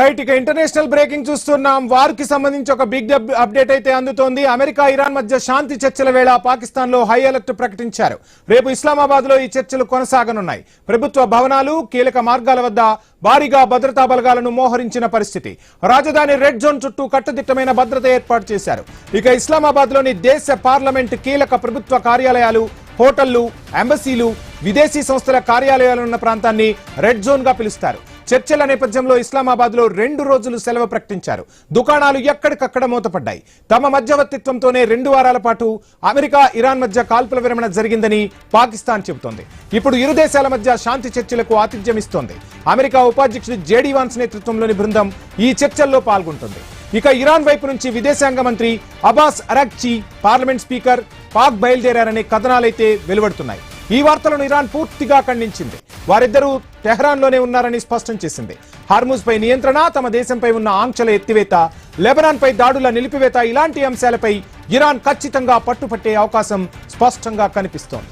Right ఇక international breaking చూస్తున్నాం. వారికి సంబంధించి ఒక బిగ్ అప్డేట్ అయితే అందుతోంది. అమెరికా ఇరాన్ మధ్య శాంతి చర్చల వేళ పాకిస్తాన్ లో హై అలర్ట్ ప్రకటించారు. రేపు ఇస్లామాబాద్ లో ఈ చర్చలు కొనసాగనున్నాయి. ప్రభుత్వ భవనాలు, కీలక మార్గాల వద్ద భారీగా భద్రతా బలగాలను మోహరించిన పరిస్థితి. రాజధాని రెడ్ జోన్ చుట్టూ కట్టుదిట్టమైన భద్రత ఏర్పాటు చేశారు. ఇక ఇస్లామాబాద్ లోని దేశ పార్లమెంట్, కీలక ప్రభుత్వ కార్యాలయాలు, హోటళ్లు, ఎంబసీలు, విదేశీ సంస్థల కార్యాలయాలున్న ప్రాంతాన్ని రెడ్ జోన్ గా పిలుస్తారు. చర్చల నేపథ్యంలో ఇస్లామాబాద్ లో 2 రోజులు సెలవు ప్రకటించారు. దుకాణాలు ఎక్కడికక్కడ మూతపడ్డాయి. తమ మధ్యవర్తిత్వంతోనే 2 వారాల పాటు అమెరికా ఇరాన్ మధ్య కాల్పుల విరమణ జరిగిందని పాకిస్తాన్ చెబుతోంది. ఇప్పుడు ఇరు దేశాల మధ్య శాంతి చర్చలకు ఆతిథ్యం ఇస్తోంది. అమెరికా ఉపాధ్యక్షుడు జేడీ వాన్స్ నేతృత్వంలోని బృందం ఈ చర్చల్లో పాల్గొంటుంది. ఇక ఇరాన్ వైపు నుంచి విదేశాంగ మంత్రి Abbas Araghchi, parliament speaker Pak బయలుదేరారనే కథనాలైతే వెలువడుతున్నాయి. ఈ వార్తలను ఇరాన్ పూర్తిగా ఖండించింది. వారిద్దరూ టెహ్రాన్ లోనే ఉన్నారని స్పష్టం చేసింది. హార్ముజ్ పై నియంత్రణ, తమ దేశంపై ఉన్న ఆంక్షల ఎత్తివేత, లెబనాన్ పై దాడుల నిలిపివేత, ఇలాంటి అంశాలపై ఇరాన్ ఖచ్చితంగా పట్టుపట్టే అవకాశం స్పష్టంగా కనిపిస్తోంది.